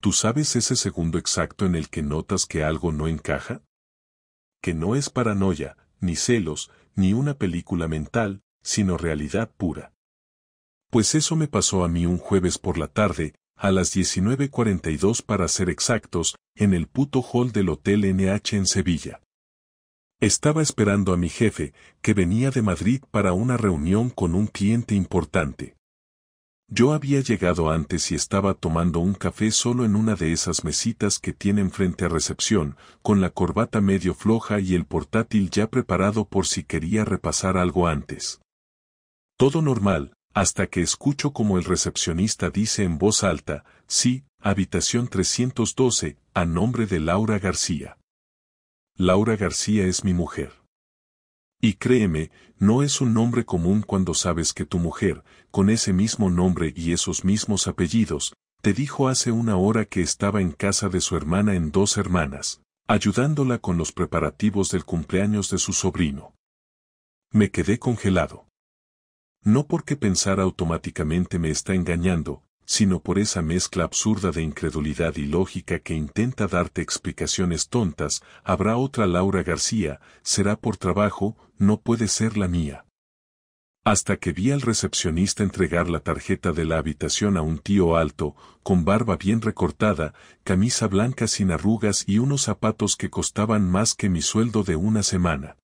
¿Tú sabes ese segundo exacto en el que notas que algo no encaja? Que no es paranoia, ni celos, ni una película mental, sino realidad pura. Pues eso me pasó a mí un jueves por la tarde, a las 19:42 para ser exactos, en el puto hall del Hotel NH en Sevilla. Estaba esperando a mi jefe, que venía de Madrid para una reunión con un cliente importante. Yo había llegado antes y estaba tomando un café solo en una de esas mesitas que tienen frente a recepción, con la corbata medio floja y el portátil ya preparado por si quería repasar algo antes. Todo normal, hasta que escucho como el recepcionista dice en voz alta, sí, habitación 312, a nombre de Laura García. Laura García es mi mujer. Y créeme, no es un nombre común cuando sabes que tu mujer, con ese mismo nombre y esos mismos apellidos, te dijo hace una hora que estaba en casa de su hermana en Dos Hermanas, ayudándola con los preparativos del cumpleaños de su sobrino. Me quedé congelado. No porque pensara automáticamente me está engañando, sino por esa mezcla absurda de incredulidad y lógica que intenta darte explicaciones tontas. Habrá otra Laura García, será por trabajo, no puede ser la mía. Hasta que vi al recepcionista entregar la tarjeta de la habitación a un tío alto, con barba bien recortada, camisa blanca sin arrugas y unos zapatos que costaban más que mi sueldo de una semana.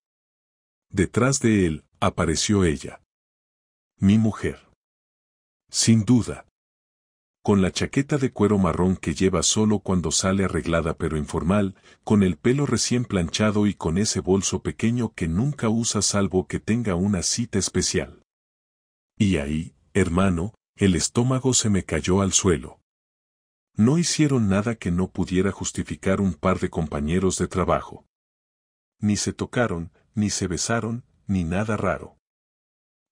Detrás de él, apareció ella. Mi mujer. Sin duda. Con la chaqueta de cuero marrón que lleva solo cuando sale arreglada pero informal, con el pelo recién planchado y con ese bolso pequeño que nunca usa salvo que tenga una cita especial. Y ahí, hermano, el estómago se me cayó al suelo. No hicieron nada que no pudiera justificar un par de compañeros de trabajo. Ni se tocaron, ni se besaron, ni nada raro.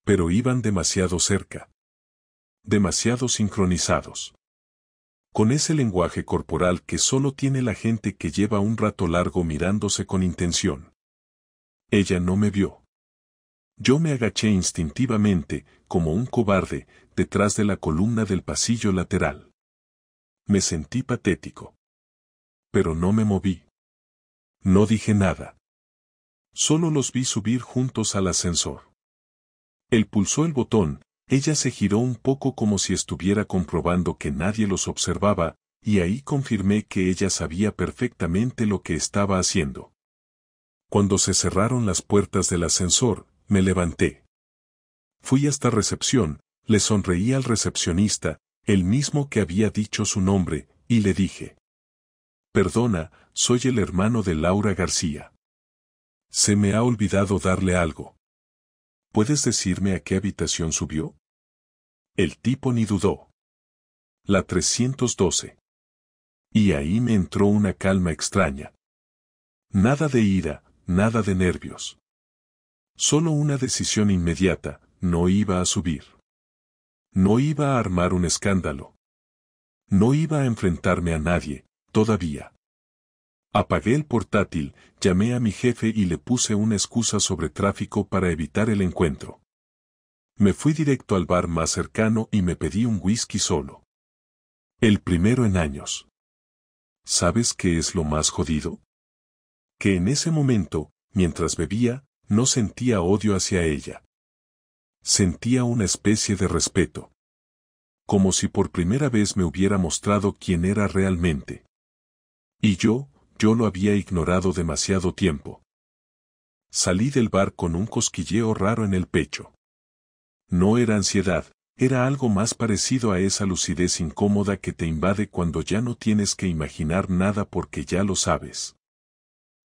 Pero iban demasiado cerca. Demasiado sincronizados. Con ese lenguaje corporal que solo tiene la gente que lleva un rato largo mirándose con intención. Ella no me vio. Yo me agaché instintivamente, como un cobarde, detrás de la columna del pasillo lateral. Me sentí patético. Pero no me moví. No dije nada. Solo los vi subir juntos al ascensor. Él pulsó el botón. Ella se giró un poco como si estuviera comprobando que nadie los observaba, y ahí confirmé que ella sabía perfectamente lo que estaba haciendo. Cuando se cerraron las puertas del ascensor, me levanté. Fui hasta recepción, le sonreí al recepcionista, el mismo que había dicho su nombre, y le dije: Perdona, soy el hermano de Laura García. Se me ha olvidado darle algo. ¿Puedes decirme a qué habitación subió? El tipo ni dudó. La 312. Y ahí me entró una calma extraña. Nada de ira, nada de nervios. Solo una decisión inmediata: no iba a subir. No iba a armar un escándalo. No iba a enfrentarme a nadie, todavía. Apagué el portátil, llamé a mi jefe y le puse una excusa sobre tráfico para evitar el encuentro. Me fui directo al bar más cercano y me pedí un whisky solo. El primero en años. ¿Sabes qué es lo más jodido? Que en ese momento, mientras bebía, no sentía odio hacia ella. Sentía una especie de respeto. Como si por primera vez me hubiera mostrado quién era realmente. Y yo lo había ignorado demasiado tiempo. Salí del bar con un cosquilleo raro en el pecho. No era ansiedad, era algo más parecido a esa lucidez incómoda que te invade cuando ya no tienes que imaginar nada porque ya lo sabes.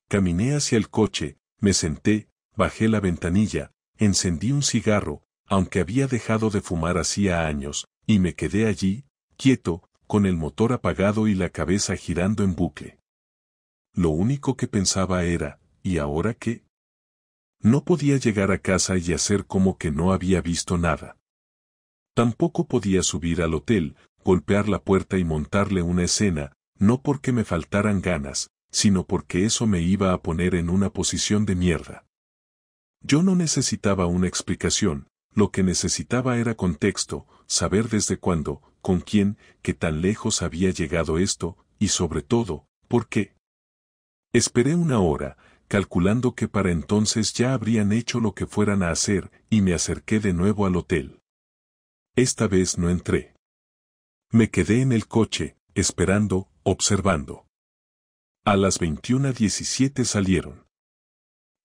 Caminé hacia el coche, me senté, bajé la ventanilla, encendí un cigarro, aunque había dejado de fumar hacía años, y me quedé allí, quieto, con el motor apagado y la cabeza girando en bucle. Lo único que pensaba era, ¿y ahora qué? No podía llegar a casa y hacer como que no había visto nada. Tampoco podía subir al hotel, golpear la puerta y montarle una escena, no porque me faltaran ganas, sino porque eso me iba a poner en una posición de mierda. Yo no necesitaba una explicación, lo que necesitaba era contexto, saber desde cuándo, con quién, qué tan lejos había llegado esto, y sobre todo, ¿por qué? Esperé una hora, calculando que para entonces ya habrían hecho lo que fueran a hacer, y me acerqué de nuevo al hotel. Esta vez no entré. Me quedé en el coche, esperando, observando. A las 21:17 salieron.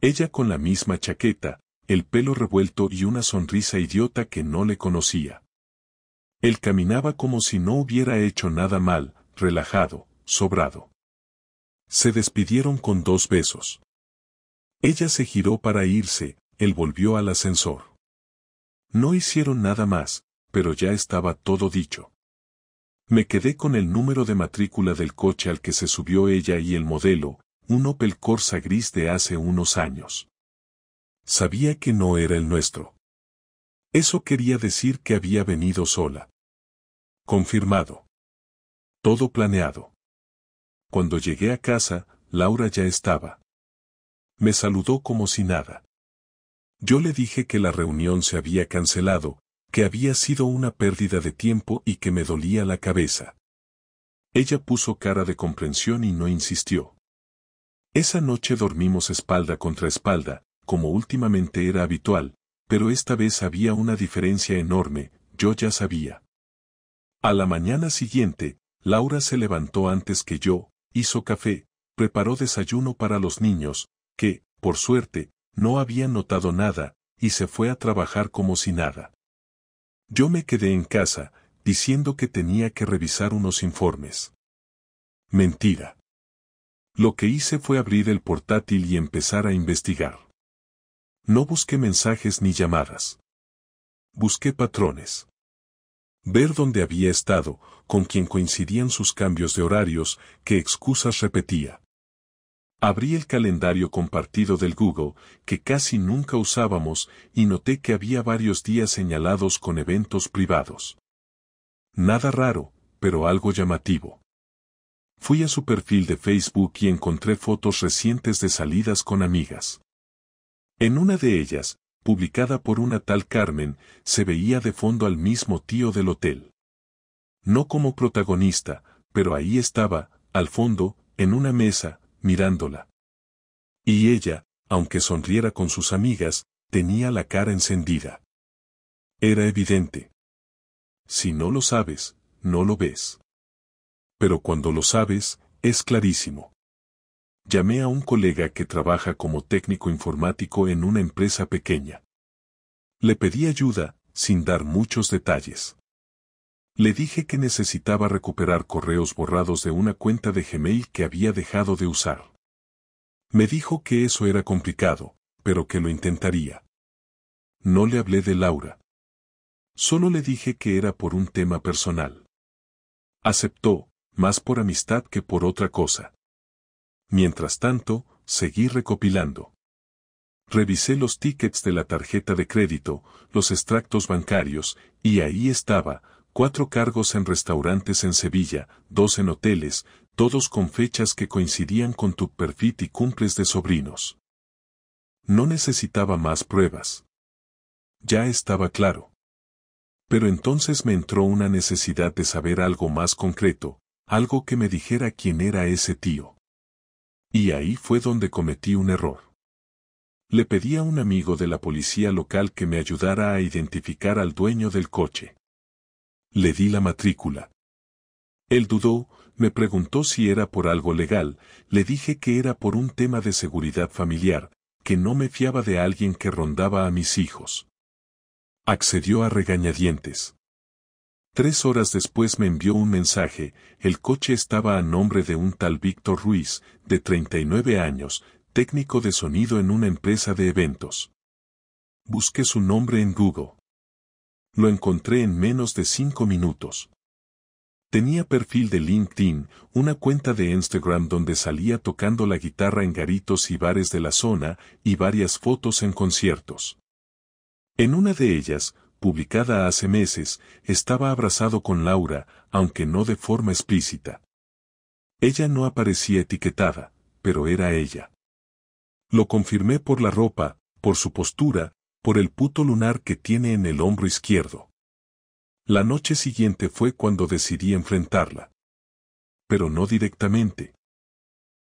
Ella con la misma chaqueta, el pelo revuelto y una sonrisa idiota que no le conocía. Él caminaba como si no hubiera hecho nada mal, relajado, sobrado. Se despidieron con 2 besos. Ella se giró para irse, él volvió al ascensor. No hicieron nada más, pero ya estaba todo dicho. Me quedé con el número de matrícula del coche al que se subió ella y el modelo, un Opel Corsa gris de hace unos años. Sabía que no era el nuestro. Eso quería decir que había venido sola. Confirmado. Todo planeado. Cuando llegué a casa, Laura ya estaba. Me saludó como si nada. Yo le dije que la reunión se había cancelado, que había sido una pérdida de tiempo y que me dolía la cabeza. Ella puso cara de comprensión y no insistió. Esa noche dormimos espalda contra espalda, como últimamente era habitual, pero esta vez había una diferencia enorme, yo ya sabía. A la mañana siguiente, Laura se levantó antes que yo, hizo café, preparó desayuno para los niños, que, por suerte, no habían notado nada, y se fue a trabajar como si nada. Yo me quedé en casa, diciendo que tenía que revisar unos informes. Mentira. Lo que hice fue abrir el portátil y empezar a investigar. No busqué mensajes ni llamadas. Busqué patrones. Ver dónde había estado, con quién coincidían sus cambios de horarios, qué excusas repetía. Abrí el calendario compartido del Google, que casi nunca usábamos, y noté que había varios días señalados con eventos privados. Nada raro, pero algo llamativo. Fui a su perfil de Facebook y encontré fotos recientes de salidas con amigas. En una de ellas, publicada por una tal Carmen, se veía de fondo al mismo tío del hotel. No como protagonista, pero ahí estaba, al fondo, en una mesa, mirándola. Y ella, aunque sonriera con sus amigas, tenía la cara encendida. Era evidente. Si no lo sabes, no lo ves. Pero cuando lo sabes, es clarísimo. Llamé a un colega que trabaja como técnico informático en una empresa pequeña. Le pedí ayuda, sin dar muchos detalles. Le dije que necesitaba recuperar correos borrados de una cuenta de Gmail que había dejado de usar. Me dijo que eso era complicado, pero que lo intentaría. No le hablé de Laura. Solo le dije que era por un tema personal. Aceptó, más por amistad que por otra cosa. Mientras tanto, seguí recopilando. Revisé los tickets de la tarjeta de crédito, los extractos bancarios, y ahí estaba, 4 cargos en restaurantes en Sevilla, 2 en hoteles, todos con fechas que coincidían con tu perfil y cumples de sobrinos. No necesitaba más pruebas. Ya estaba claro. Pero entonces me entró una necesidad de saber algo más concreto, algo que me dijera quién era ese tío. Y ahí fue donde cometí un error. Le pedí a un amigo de la policía local que me ayudara a identificar al dueño del coche. Le di la matrícula. Él dudó, me preguntó si era por algo legal, le dije que era por un tema de seguridad familiar, que no me fiaba de alguien que rondaba a mis hijos. Accedió a regañadientes. 3 horas después me envió un mensaje, el coche estaba a nombre de un tal Víctor Ruiz, de 39 años, técnico de sonido en una empresa de eventos. Busqué su nombre en Google. Lo encontré en menos de 5 minutos. Tenía perfil de LinkedIn, una cuenta de Instagram donde salía tocando la guitarra en garitos y bares de la zona, y varias fotos en conciertos. En una de ellas, publicada hace meses, estaba abrazado con Laura, aunque no de forma explícita. Ella no aparecía etiquetada, pero era ella. Lo confirmé por la ropa, por su postura, por el puto lunar que tiene en el hombro izquierdo. La noche siguiente fue cuando decidí enfrentarla. Pero no directamente.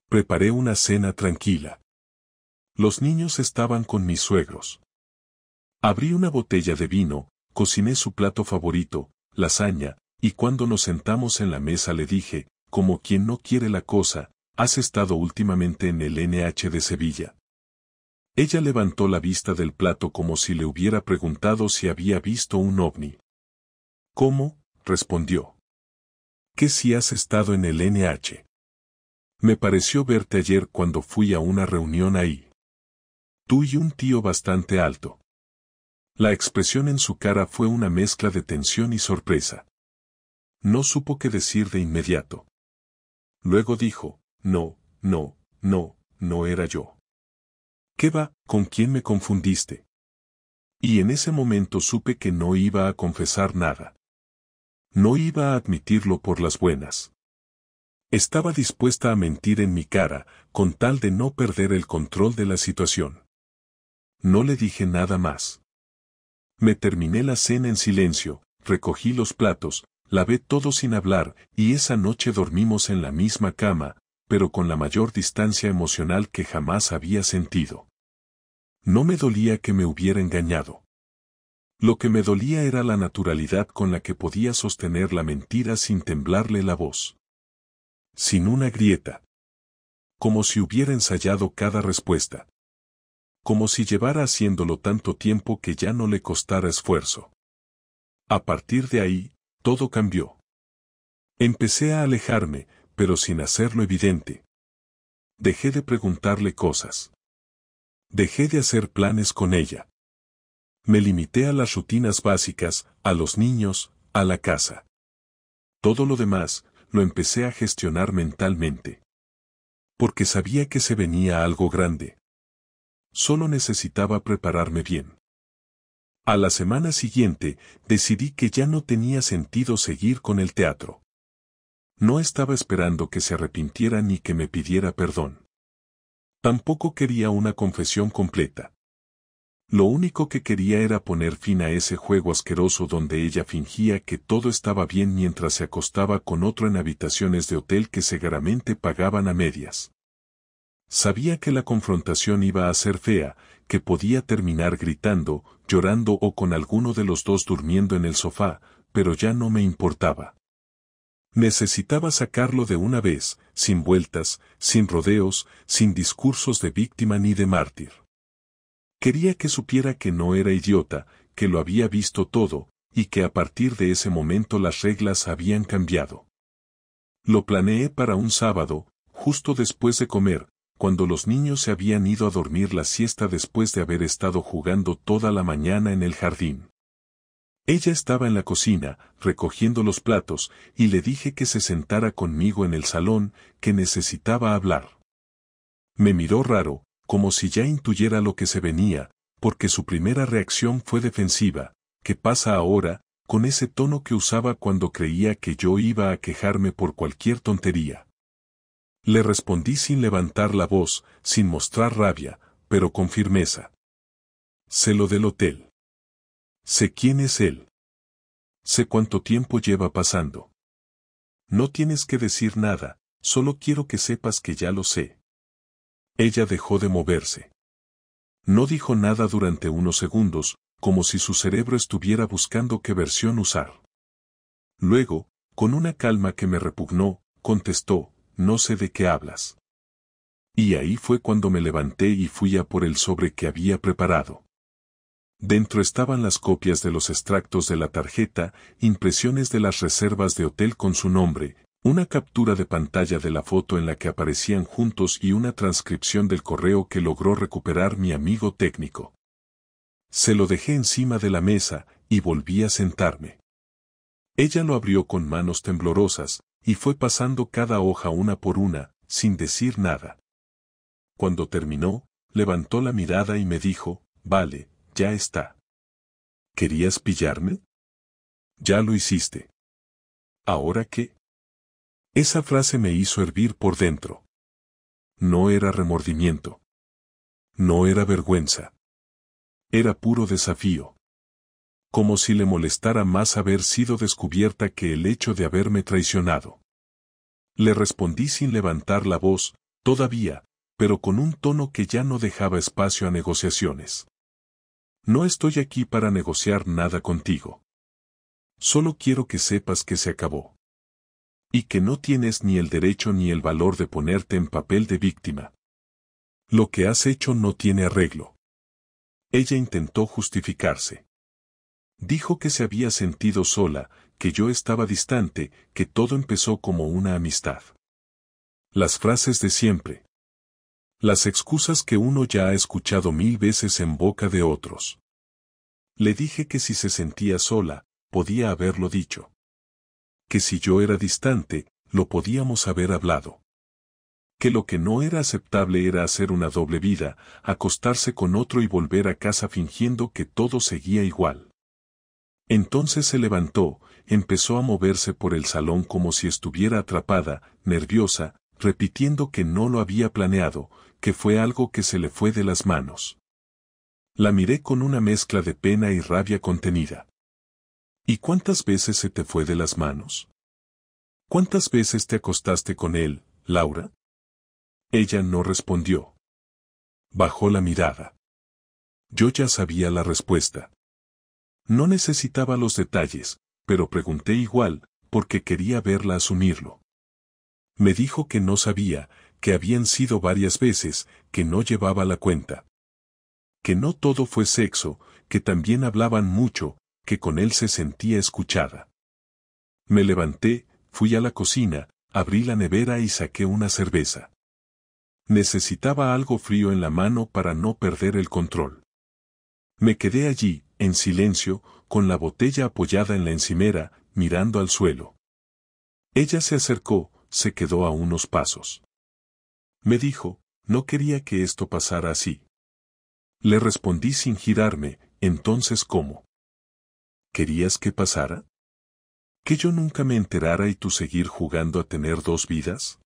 Preparé una cena tranquila. Los niños estaban con mis suegros. Abrí una botella de vino, cociné su plato favorito, lasaña, y cuando nos sentamos en la mesa le dije, como quien no quiere la cosa, ¿has estado últimamente en el NH de Sevilla? Ella levantó la vista del plato como si le hubiera preguntado si había visto un ovni. ¿Cómo?, respondió. ¿Qué si has estado en el NH? Me pareció verte ayer cuando fui a una reunión ahí. Tú y un tío bastante alto. La expresión en su cara fue una mezcla de tensión y sorpresa. No supo qué decir de inmediato. Luego dijo, no era yo. ¿Qué va, con quién me confundiste? Y en ese momento supe que no iba a confesar nada. No iba a admitirlo por las buenas. Estaba dispuesta a mentir en mi cara, con tal de no perder el control de la situación. No le dije nada más. Me terminé la cena en silencio, recogí los platos, lavé todo sin hablar, y esa noche dormimos en la misma cama, pero con la mayor distancia emocional que jamás había sentido. No me dolía que me hubiera engañado. Lo que me dolía era la naturalidad con la que podía sostener la mentira sin temblarle la voz. Sin una grieta. Como si hubiera ensayado cada respuesta. Como si llevara haciéndolo tanto tiempo que ya no le costara esfuerzo. A partir de ahí, todo cambió. Empecé a alejarme, pero sin hacerlo evidente. Dejé de preguntarle cosas. Dejé de hacer planes con ella. Me limité a las rutinas básicas, a los niños, a la casa. Todo lo demás, lo empecé a gestionar mentalmente. Porque sabía que se venía algo grande. Solo necesitaba prepararme bien. A la semana siguiente, decidí que ya no tenía sentido seguir con el teatro. No estaba esperando que se arrepintiera ni que me pidiera perdón. Tampoco quería una confesión completa. Lo único que quería era poner fin a ese juego asqueroso donde ella fingía que todo estaba bien mientras se acostaba con otro en habitaciones de hotel que seguramente pagaban a medias. Sabía que la confrontación iba a ser fea, que podía terminar gritando, llorando o con alguno de los dos durmiendo en el sofá, pero ya no me importaba. Necesitaba sacarlo de una vez, sin vueltas, sin rodeos, sin discursos de víctima ni de mártir. Quería que supiera que no era idiota, que lo había visto todo, y que a partir de ese momento las reglas habían cambiado. Lo planeé para un sábado, justo después de comer, cuando los niños se habían ido a dormir la siesta después de haber estado jugando toda la mañana en el jardín. Ella estaba en la cocina, recogiendo los platos, y le dije que se sentara conmigo en el salón, que necesitaba hablar. Me miró raro, como si ya intuyera lo que se venía, porque su primera reacción fue defensiva. ¿Qué pasa ahora?, con ese tono que usaba cuando creía que yo iba a quejarme por cualquier tontería. Le respondí sin levantar la voz, sin mostrar rabia, pero con firmeza. Sé lo del hotel. Sé quién es él. Sé cuánto tiempo lleva pasando. No tienes que decir nada, solo quiero que sepas que ya lo sé. Ella dejó de moverse. No dijo nada durante unos segundos, como si su cerebro estuviera buscando qué versión usar. Luego, con una calma que me repugnó, contestó, no sé de qué hablas. Y ahí fue cuando me levanté y fui a por el sobre que había preparado. Dentro estaban las copias de los extractos de la tarjeta, impresiones de las reservas de hotel con su nombre, una captura de pantalla de la foto en la que aparecían juntos y una transcripción del correo que logró recuperar mi amigo técnico. Se lo dejé encima de la mesa, y volví a sentarme. Ella lo abrió con manos temblorosas, y fue pasando cada hoja una por una, sin decir nada. Cuando terminó, levantó la mirada y me dijo, vale, ya está. ¿Querías pillarme? Ya lo hiciste. ¿Ahora qué? Esa frase me hizo hervir por dentro. No era remordimiento. No era vergüenza. Era puro desafío. como si le molestara más haber sido descubierta que el hecho de haberme traicionado. Le respondí sin levantar la voz, todavía, pero con un tono que ya no dejaba espacio a negociaciones. No estoy aquí para negociar nada contigo. Solo quiero que sepas que se acabó. Y que no tienes ni el derecho ni el valor de ponerte en papel de víctima. Lo que has hecho no tiene arreglo. Ella intentó justificarse. Dijo que se había sentido sola, que yo estaba distante, que todo empezó como una amistad. Las frases de siempre. Las excusas que uno ya ha escuchado 1000 veces en boca de otros. Le dije que si se sentía sola, podía haberlo dicho. Que si yo era distante, lo podíamos haber hablado. Que lo que no era aceptable era hacer una doble vida, acostarse con otro y volver a casa fingiendo que todo seguía igual. Entonces se levantó, empezó a moverse por el salón como si estuviera atrapada, nerviosa, repitiendo que no lo había planeado, que fue algo que se le fue de las manos. La miré con una mezcla de pena y rabia contenida. ¿Y cuántas veces se te fue de las manos? ¿Cuántas veces te acostaste con él, Laura? Ella no respondió. Bajó la mirada. Yo ya sabía la respuesta. No necesitaba los detalles, pero pregunté igual, porque quería verla asumirlo. Me dijo que no sabía, que habían sido varias veces, que no llevaba la cuenta. Que no todo fue sexo, que también hablaban mucho, que con él se sentía escuchada. Me levanté, fui a la cocina, abrí la nevera y saqué una cerveza. Necesitaba algo frío en la mano para no perder el control. Me quedé allí, en silencio, con la botella apoyada en la encimera, mirando al suelo. Ella se acercó, se quedó a unos pasos. Me dijo, no quería que esto pasara así. Le respondí sin girarme, entonces ¿cómo? ¿Querías que pasara? ¿Que yo nunca me enterara y tú seguir jugando a tener dos vidas?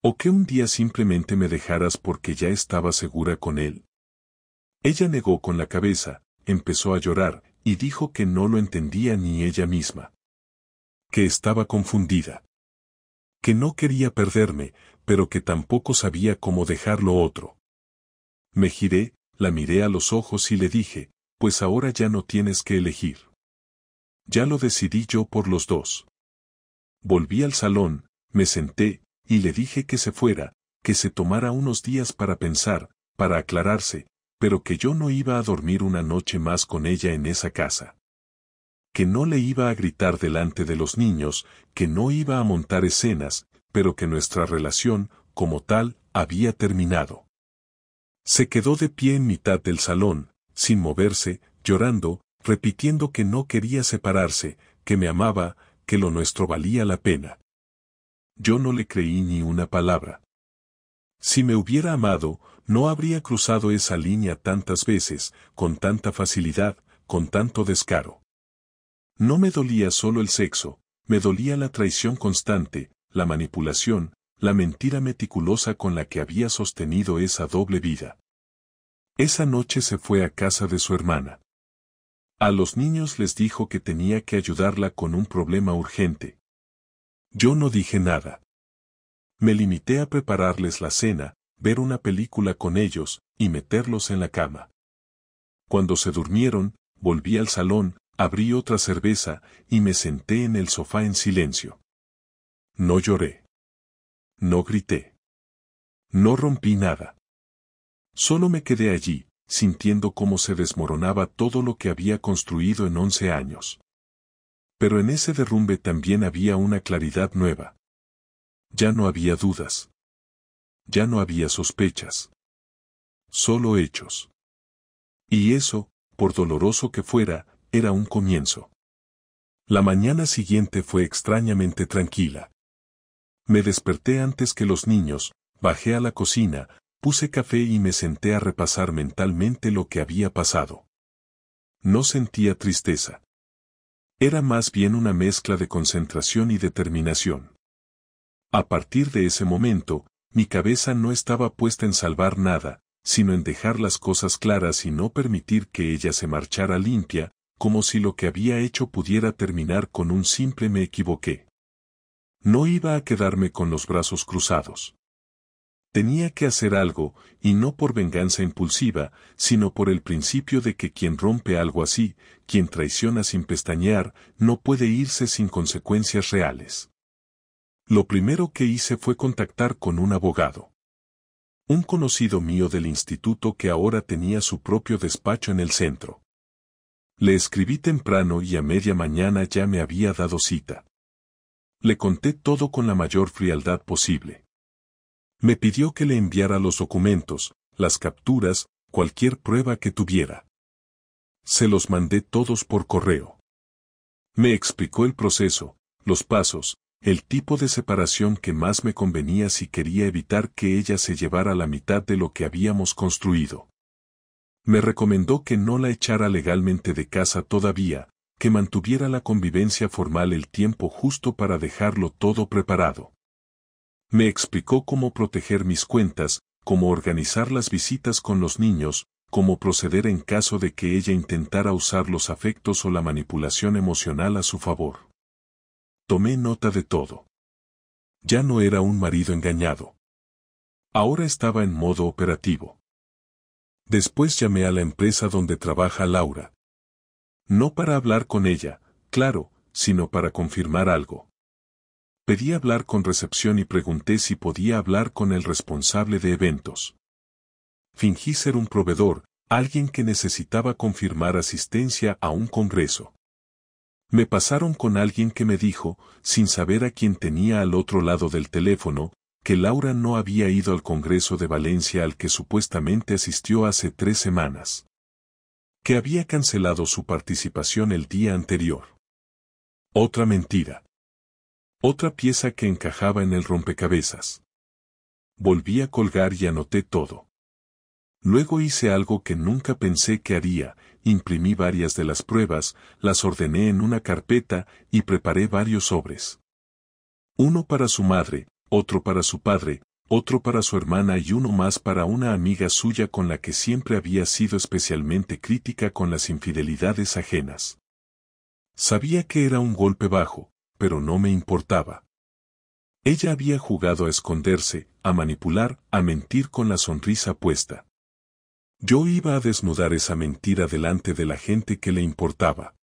¿O que un día simplemente me dejaras porque ya estaba segura con él? Ella negó con la cabeza, empezó a llorar, y dijo que no lo entendía ni ella misma. Que estaba confundida. Que no quería perderme, pero que tampoco sabía cómo dejarlo otro. Me giré, la miré a los ojos y le dije, pues ahora ya no tienes que elegir. Ya lo decidí yo por los dos. Volví al salón, me senté, y le dije que se fuera, que se tomara unos días para pensar, para aclararse, pero que yo no iba a dormir una noche más con ella en esa casa. Que no le iba a gritar delante de los niños, que no iba a montar escenas, pero que nuestra relación, como tal, había terminado. Se quedó de pie en mitad del salón, sin moverse, llorando, repitiendo que no quería separarse, que me amaba, que lo nuestro valía la pena. Yo no le creí ni una palabra. Si me hubiera amado, no habría cruzado esa línea tantas veces, con tanta facilidad, con tanto descaro. No me dolía solo el sexo, me dolía la traición constante, la manipulación, la mentira meticulosa con la que había sostenido esa doble vida. Esa noche se fue a casa de su hermana. A los niños les dijo que tenía que ayudarla con un problema urgente. Yo no dije nada. Me limité a prepararles la cena, ver una película con ellos, y meterlos en la cama. Cuando se durmieron, volví al salón, abrí otra cerveza, y me senté en el sofá en silencio. No lloré. No grité. No rompí nada. Solo me quedé allí, sintiendo cómo se desmoronaba todo lo que había construido en 11 años. Pero en ese derrumbe también había una claridad nueva. Ya no había dudas. Ya no había sospechas. Solo hechos. Y eso, por doloroso que fuera, era un comienzo. La mañana siguiente fue extrañamente tranquila. Me desperté antes que los niños, bajé a la cocina, puse café y me senté a repasar mentalmente lo que había pasado. No sentía tristeza. Era más bien una mezcla de concentración y determinación. A partir de ese momento, mi cabeza no estaba puesta en salvar nada, sino en dejar las cosas claras y no permitir que ella se marchara limpia, como si lo que había hecho pudiera terminar con un simple me equivoqué. No iba a quedarme con los brazos cruzados. Tenía que hacer algo, y no por venganza impulsiva, sino por el principio de que quien rompe algo así, quien traiciona sin pestañear, no puede irse sin consecuencias reales. Lo primero que hice fue contactar con un abogado. Un conocido mío del instituto que ahora tenía su propio despacho en el centro. Le escribí temprano y a media mañana ya me había dado cita. Le conté todo con la mayor frialdad posible. Me pidió que le enviara los documentos, las capturas, cualquier prueba que tuviera. Se los mandé todos por correo. Me explicó el proceso, los pasos, el tipo de separación que más me convenía si quería evitar que ella se llevara la mitad de lo que habíamos construido. Me recomendó que no la echara legalmente de casa todavía, que mantuviera la convivencia formal el tiempo justo para dejarlo todo preparado. Me explicó cómo proteger mis cuentas, cómo organizar las visitas con los niños, cómo proceder en caso de que ella intentara usar los afectos o la manipulación emocional a su favor. Tomé nota de todo. Ya no era un marido engañado. Ahora estaba en modo operativo. Después llamé a la empresa donde trabaja Laura. No para hablar con ella, claro, sino para confirmar algo. Pedí hablar con recepción y pregunté si podía hablar con el responsable de eventos. Fingí ser un proveedor, alguien que necesitaba confirmar asistencia a un congreso. Me pasaron con alguien que me dijo, sin saber a quién tenía al otro lado del teléfono, que Laura no había ido al Congreso de Valencia al que supuestamente asistió hace 3 semanas. Que había cancelado su participación el día anterior. Otra mentira. Otra pieza que encajaba en el rompecabezas. Volví a colgar y anoté todo. Luego hice algo que nunca pensé que haría, imprimí varias de las pruebas, las ordené en una carpeta y preparé varios sobres. Uno para su madre, otro para su padre, otro para su hermana y uno más para una amiga suya con la que siempre había sido especialmente crítica con las infidelidades ajenas. Sabía que era un golpe bajo, pero no me importaba. Ella había jugado a esconderse, a manipular, a mentir con la sonrisa puesta. Yo iba a desnudar esa mentira delante de la gente que le importaba.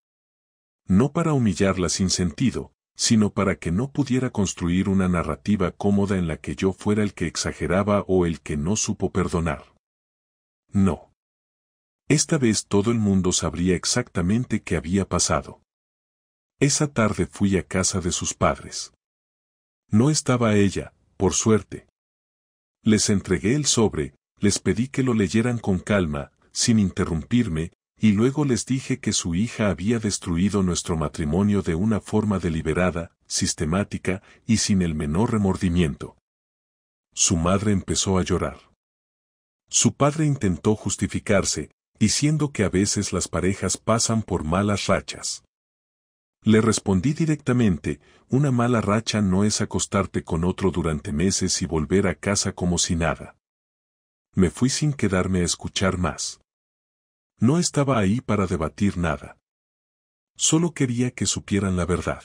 No para humillarla sin sentido, sino para que no pudiera construir una narrativa cómoda en la que yo fuera el que exageraba o el que no supo perdonar. No. Esta vez todo el mundo sabría exactamente qué había pasado. Esa tarde fui a casa de sus padres. No estaba ella, por suerte. Les entregué el sobre, les pedí que lo leyeran con calma, sin interrumpirme, y luego les dije que su hija había destruido nuestro matrimonio de una forma deliberada, sistemática y sin el menor remordimiento. Su madre empezó a llorar. Su padre intentó justificarse, diciendo que a veces las parejas pasan por malas rachas. Le respondí directamente, una mala racha no es acostarte con otro durante meses y volver a casa como si nada. Me fui sin quedarme a escuchar más. No estaba ahí para debatir nada. Solo quería que supieran la verdad.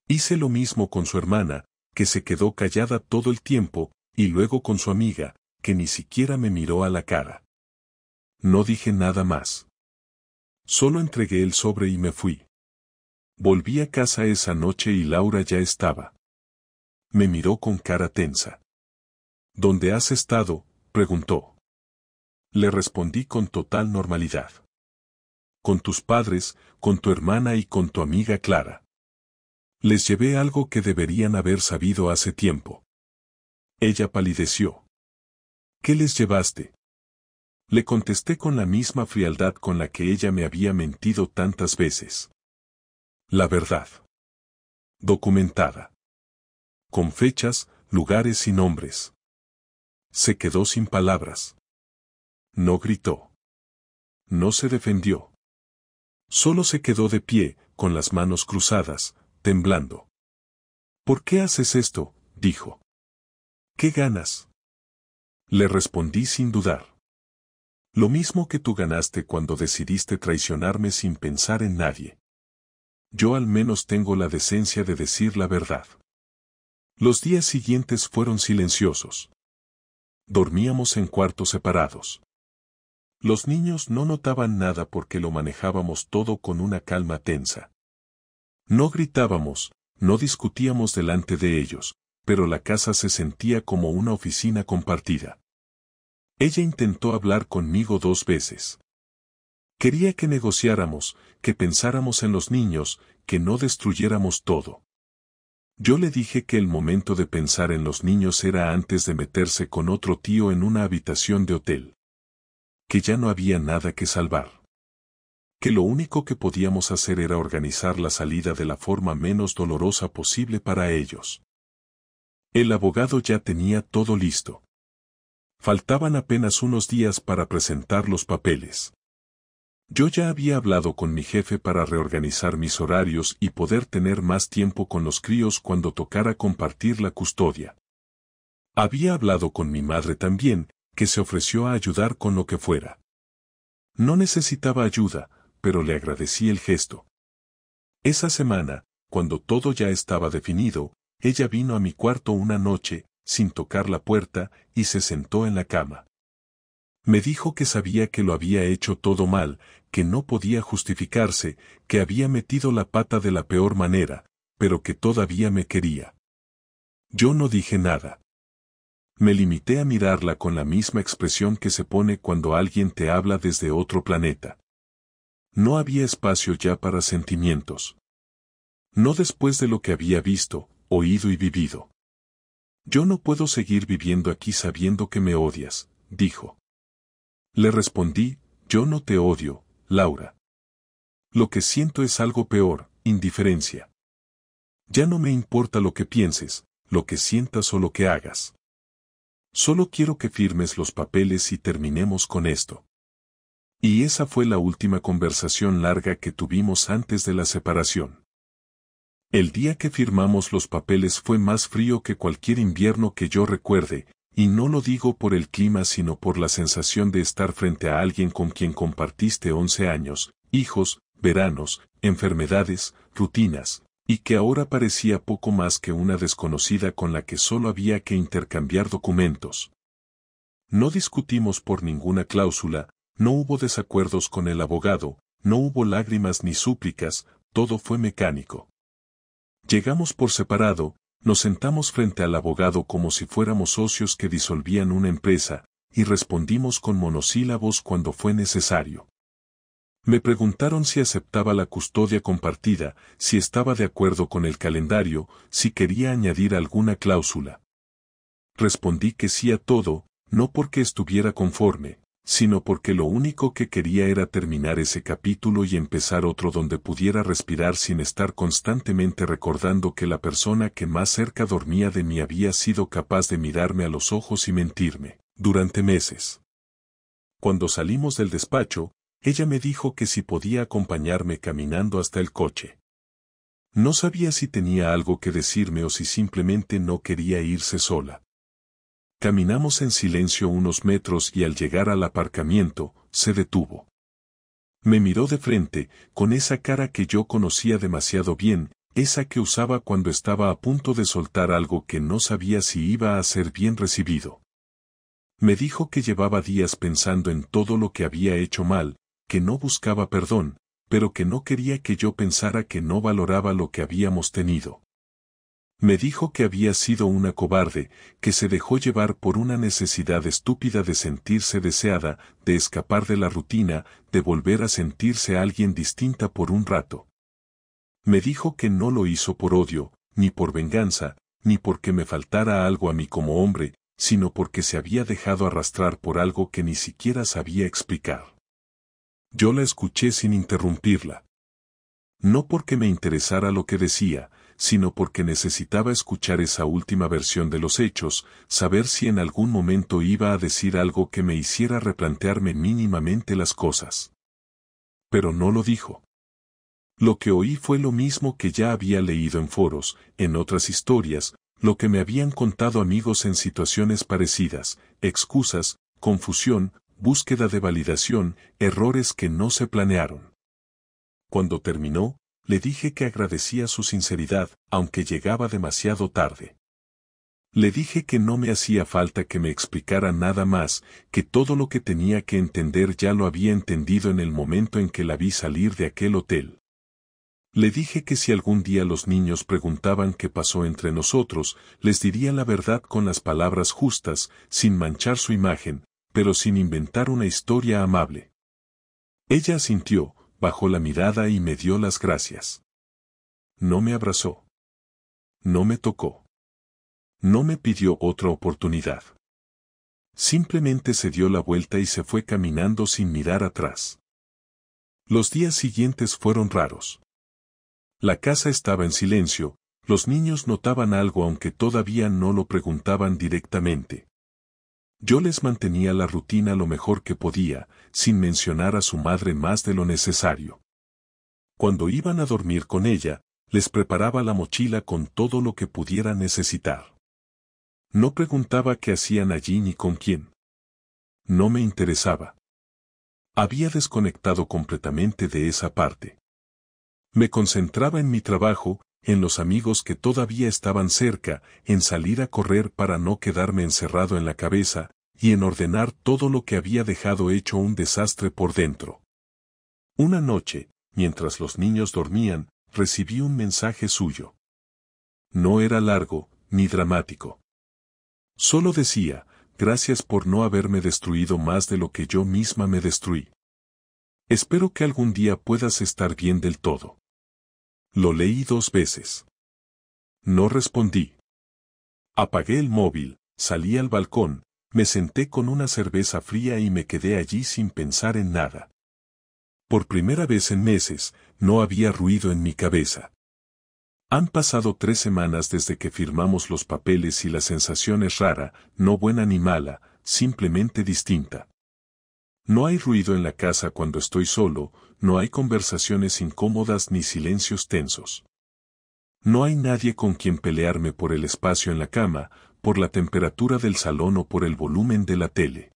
Hice lo mismo con su hermana, que se quedó callada todo el tiempo, y luego con su amiga, que ni siquiera me miró a la cara. No dije nada más. Solo entregué el sobre y me fui. Volví a casa esa noche y Laura ya estaba. Me miró con cara tensa. ¿Dónde has estado?, preguntó. Le respondí con total normalidad. Con tus padres, con tu hermana y con tu amiga Clara. Les llevé algo que deberían haber sabido hace tiempo. Ella palideció. ¿Qué les llevaste? Le contesté con la misma frialdad con la que ella me había mentido tantas veces. La verdad. Documentada. Con fechas, lugares y nombres. Se quedó sin palabras. No gritó. No se defendió. Solo se quedó de pie, con las manos cruzadas, temblando. ¿Por qué haces esto?, dijo. ¿Qué ganas? Le respondí sin dudar. Lo mismo que tú ganaste cuando decidiste traicionarme sin pensar en nadie. Yo al menos tengo la decencia de decir la verdad. Los días siguientes fueron silenciosos. Dormíamos en cuartos separados. Los niños no notaban nada porque lo manejábamos todo con una calma tensa. No gritábamos, no discutíamos delante de ellos, pero la casa se sentía como una oficina compartida. Ella intentó hablar conmigo 2 veces. Quería que negociáramos, que pensáramos en los niños, que no destruyéramos todo. Yo le dije que el momento de pensar en los niños era antes de meterse con otro tío en una habitación de hotel. Que ya no había nada que salvar. Que lo único que podíamos hacer era organizar la salida de la forma menos dolorosa posible para ellos. El abogado ya tenía todo listo. Faltaban apenas unos días para presentar los papeles. Yo ya había hablado con mi jefe para reorganizar mis horarios y poder tener más tiempo con los críos cuando tocara compartir la custodia. Había hablado con mi madre también, que se ofreció a ayudar con lo que fuera. No necesitaba ayuda, pero le agradecí el gesto. Esa semana, cuando todo ya estaba definido, ella vino a mi cuarto una noche, sin tocar la puerta, y se sentó en la cama. Me dijo que sabía que lo había hecho todo mal, que no podía justificarse, que había metido la pata de la peor manera, pero que todavía me quería. Yo no dije nada. Me limité a mirarla con la misma expresión que se pone cuando alguien te habla desde otro planeta. No había espacio ya para sentimientos. No después de lo que había visto, oído y vivido. Yo no puedo seguir viviendo aquí sabiendo que me odias, dijo. Le respondí, yo no te odio, Laura. Lo que siento es algo peor, indiferencia. Ya no me importa lo que pienses, lo que sientas o lo que hagas. Solo quiero que firmes los papeles y terminemos con esto. Y esa fue la última conversación larga que tuvimos antes de la separación. El día que firmamos los papeles fue más frío que cualquier invierno que yo recuerde, y no lo digo por el clima sino por la sensación de estar frente a alguien con quien compartiste 11 años, hijos, veranos, enfermedades, rutinas, y que ahora parecía poco más que una desconocida con la que solo había que intercambiar documentos. No discutimos por ninguna cláusula, no hubo desacuerdos con el abogado, no hubo lágrimas ni súplicas, todo fue mecánico. Llegamos por separado, nos sentamos frente al abogado como si fuéramos socios que disolvían una empresa, y respondimos con monosílabos cuando fue necesario. Me preguntaron si aceptaba la custodia compartida, si estaba de acuerdo con el calendario, si quería añadir alguna cláusula. Respondí que sí a todo, no porque estuviera conforme, sino porque lo único que quería era terminar ese capítulo y empezar otro donde pudiera respirar sin estar constantemente recordando que la persona que más cerca dormía de mí había sido capaz de mirarme a los ojos y mentirme, durante meses. Cuando salimos del despacho, ella me dijo que si podía acompañarme caminando hasta el coche. No sabía si tenía algo que decirme o si simplemente no quería irse sola. Caminamos en silencio unos metros y al llegar al aparcamiento, se detuvo. Me miró de frente, con esa cara que yo conocía demasiado bien, esa que usaba cuando estaba a punto de soltar algo que no sabía si iba a ser bien recibido. Me dijo que llevaba días pensando en todo lo que había hecho mal, que no buscaba perdón, pero que no quería que yo pensara que no valoraba lo que habíamos tenido. Me dijo que había sido una cobarde, que se dejó llevar por una necesidad estúpida de sentirse deseada, de escapar de la rutina, de volver a sentirse alguien distinta por un rato. Me dijo que no lo hizo por odio, ni por venganza, ni porque me faltara algo a mí como hombre, sino porque se había dejado arrastrar por algo que ni siquiera sabía explicar. Yo la escuché sin interrumpirla. No porque me interesara lo que decía, sino porque necesitaba escuchar esa última versión de los hechos, saber si en algún momento iba a decir algo que me hiciera replantearme mínimamente las cosas. Pero no lo dijo. Lo que oí fue lo mismo que ya había leído en foros, en otras historias, lo que me habían contado amigos en situaciones parecidas, excusas, confusión, búsqueda de validación, errores que no se planearon. Cuando terminó, le dije que agradecía su sinceridad, aunque llegaba demasiado tarde. Le dije que no me hacía falta que me explicara nada más, que todo lo que tenía que entender ya lo había entendido en el momento en que la vi salir de aquel hotel. Le dije que si algún día los niños preguntaban qué pasó entre nosotros, les diría la verdad con las palabras justas, sin manchar su imagen, pero sin inventar una historia amable. Ella asintió, bajó la mirada y me dio las gracias. No me abrazó. No me tocó. No me pidió otra oportunidad. Simplemente se dio la vuelta y se fue caminando sin mirar atrás. Los días siguientes fueron raros. La casa estaba en silencio, los niños notaban algo aunque todavía no lo preguntaban directamente. Yo les mantenía la rutina lo mejor que podía, sin mencionar a su madre más de lo necesario. Cuando iban a dormir con ella, les preparaba la mochila con todo lo que pudiera necesitar. No preguntaba qué hacían allí ni con quién. No me interesaba. Había desconectado completamente de esa parte. Me concentraba en mi trabajo, en los amigos que todavía estaban cerca, en salir a correr para no quedarme encerrado en la cabeza, y en ordenar todo lo que había dejado hecho un desastre por dentro. Una noche, mientras los niños dormían, recibí un mensaje suyo. No era largo, ni dramático. Solo decía, gracias por no haberme destruido más de lo que yo misma me destruí. Espero que algún día puedas estar bien del todo. Lo leí 2 veces. No respondí. Apagué el móvil, salí al balcón, me senté con una cerveza fría y me quedé allí sin pensar en nada. Por primera vez en meses, no había ruido en mi cabeza. Han pasado 3 semanas desde que firmamos los papeles y la sensación es rara, no buena ni mala, simplemente distinta. No hay ruido en la casa cuando estoy solo, no hay conversaciones incómodas ni silencios tensos. No hay nadie con quien pelearme por el espacio en la cama, por la temperatura del salón o por el volumen de la tele.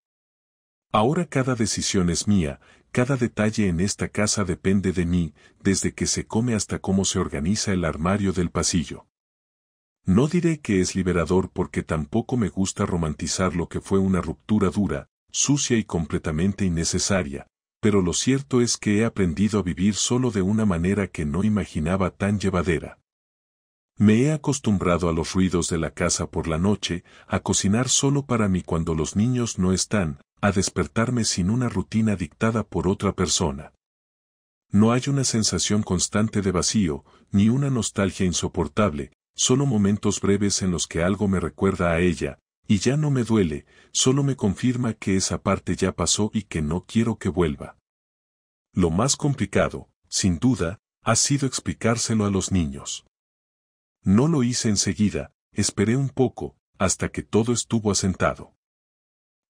Ahora cada decisión es mía, cada detalle en esta casa depende de mí, desde que se come hasta cómo se organiza el armario del pasillo. No diré que es liberador porque tampoco me gusta romantizar lo que fue una ruptura dura, sucia y completamente innecesaria, pero lo cierto es que he aprendido a vivir solo de una manera que no imaginaba tan llevadera. Me he acostumbrado a los ruidos de la casa por la noche, a cocinar solo para mí cuando los niños no están, a despertarme sin una rutina dictada por otra persona. No hay una sensación constante de vacío, ni una nostalgia insoportable, solo momentos breves en los que algo me recuerda a ella, y ya no me duele, solo me confirma que esa parte ya pasó y que no quiero que vuelva. Lo más complicado, sin duda, ha sido explicárselo a los niños. No lo hice enseguida, esperé un poco, hasta que todo estuvo asentado.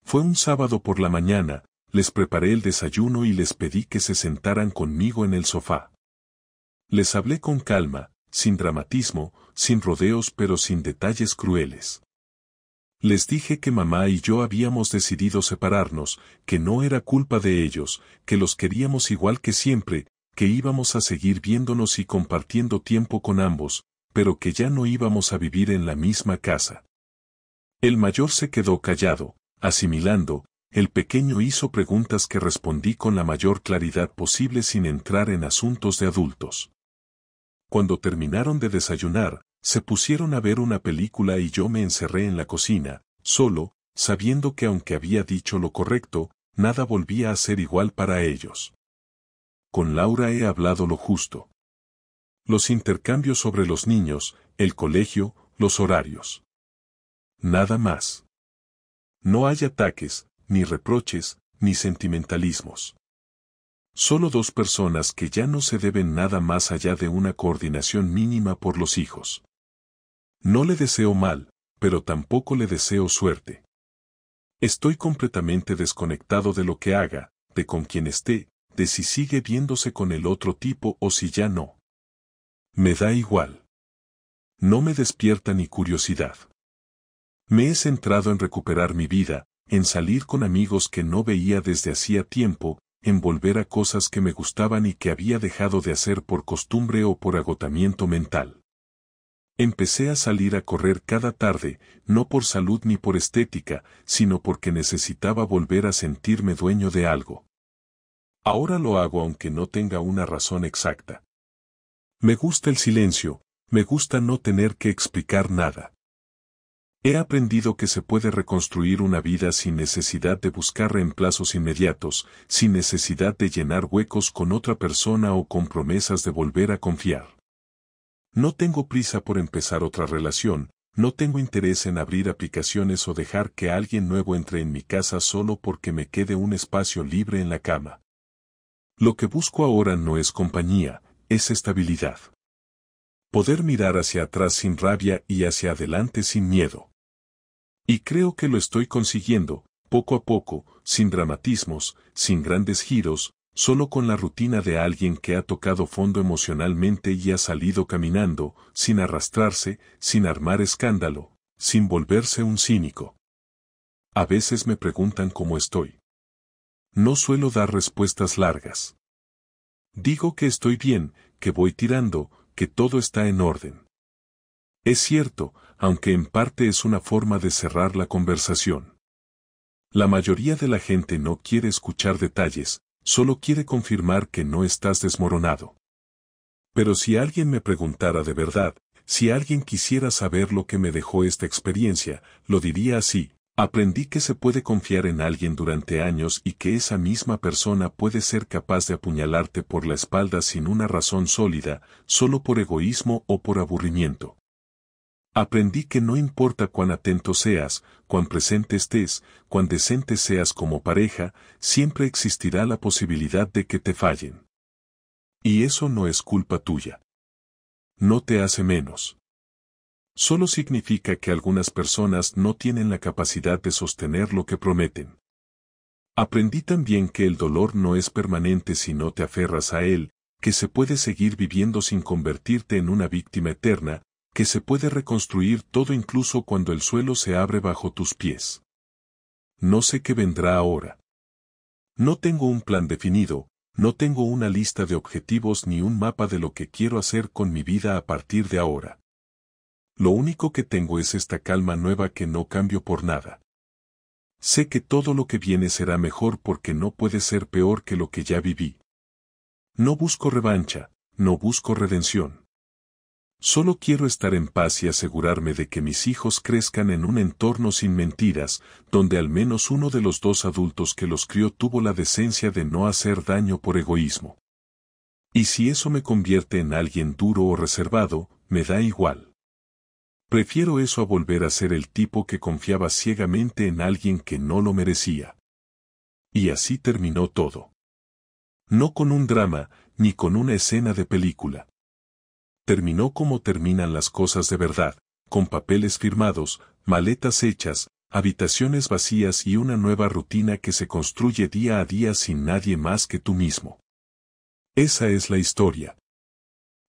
Fue un sábado por la mañana, les preparé el desayuno y les pedí que se sentaran conmigo en el sofá. Les hablé con calma, sin dramatismo, sin rodeos pero sin detalles crueles. Les dije que mamá y yo habíamos decidido separarnos, que no era culpa de ellos, que los queríamos igual que siempre, que íbamos a seguir viéndonos y compartiendo tiempo con ambos, pero que ya no íbamos a vivir en la misma casa. El mayor se quedó callado, asimilando, el pequeño hizo preguntas que respondí con la mayor claridad posible sin entrar en asuntos de adultos. Cuando terminaron de desayunar, se pusieron a ver una película y yo me encerré en la cocina, solo, sabiendo que aunque había dicho lo correcto, nada volvía a ser igual para ellos. Con Laura he hablado lo justo. Los intercambios sobre los niños, el colegio, los horarios. Nada más. No hay ataques, ni reproches, ni sentimentalismos. Solo 2 personas que ya no se deben nada más allá de una coordinación mínima por los hijos. No le deseo mal, pero tampoco le deseo suerte. Estoy completamente desconectado de lo que haga, de con quien esté, de si sigue viéndose con el otro tipo o si ya no. Me da igual. No me despierta ni curiosidad. Me he centrado en recuperar mi vida, en salir con amigos que no veía desde hacía tiempo, en volver a cosas que me gustaban y que había dejado de hacer por costumbre o por agotamiento mental. Empecé a salir a correr cada tarde, no por salud ni por estética, sino porque necesitaba volver a sentirme dueño de algo. Ahora lo hago aunque no tenga una razón exacta. Me gusta el silencio, me gusta no tener que explicar nada. He aprendido que se puede reconstruir una vida sin necesidad de buscar reemplazos inmediatos, sin necesidad de llenar huecos con otra persona o con promesas de volver a confiar. No tengo prisa por empezar otra relación, no tengo interés en abrir aplicaciones o dejar que alguien nuevo entre en mi casa solo porque me quede un espacio libre en la cama. Lo que busco ahora no es compañía, es estabilidad. Poder mirar hacia atrás sin rabia y hacia adelante sin miedo. Y creo que lo estoy consiguiendo, poco a poco, sin dramatismos, sin grandes giros, solo con la rutina de alguien que ha tocado fondo emocionalmente y ha salido caminando, sin arrastrarse, sin armar escándalo, sin volverse un cínico. A veces me preguntan cómo estoy. No suelo dar respuestas largas. Digo que estoy bien, que voy tirando, que todo está en orden. Es cierto, aunque en parte es una forma de cerrar la conversación. La mayoría de la gente no quiere escuchar detalles, solo quiere confirmar que no estás desmoronado. Pero si alguien me preguntara de verdad, si alguien quisiera saber lo que me dejó esta experiencia, lo diría así: aprendí que se puede confiar en alguien durante años y que esa misma persona puede ser capaz de apuñalarte por la espalda sin una razón sólida, solo por egoísmo o por aburrimiento. Aprendí que no importa cuán atento seas, cuán presente estés, cuán decente seas como pareja, siempre existirá la posibilidad de que te fallen. Y eso no es culpa tuya. No te hace menos. Solo significa que algunas personas no tienen la capacidad de sostener lo que prometen. Aprendí también que el dolor no es permanente si no te aferras a él, que se puede seguir viviendo sin convertirte en una víctima eterna, que se puede reconstruir todo incluso cuando el suelo se abre bajo tus pies. No sé qué vendrá ahora. No tengo un plan definido, no tengo una lista de objetivos ni un mapa de lo que quiero hacer con mi vida a partir de ahora. Lo único que tengo es esta calma nueva que no cambio por nada. Sé que todo lo que viene será mejor porque no puede ser peor que lo que ya viví. No busco revancha, no busco redención. Solo quiero estar en paz y asegurarme de que mis hijos crezcan en un entorno sin mentiras, donde al menos uno de los dos adultos que los crió tuvo la decencia de no hacer daño por egoísmo. Y si eso me convierte en alguien duro o reservado, me da igual. Prefiero eso a volver a ser el tipo que confiaba ciegamente en alguien que no lo merecía. Y así terminó todo. No con un drama, ni con una escena de película. Terminó como terminan las cosas de verdad, con papeles firmados, maletas hechas, habitaciones vacías y una nueva rutina que se construye día a día sin nadie más que tú mismo. Esa es la historia.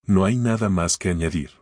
No hay nada más que añadir.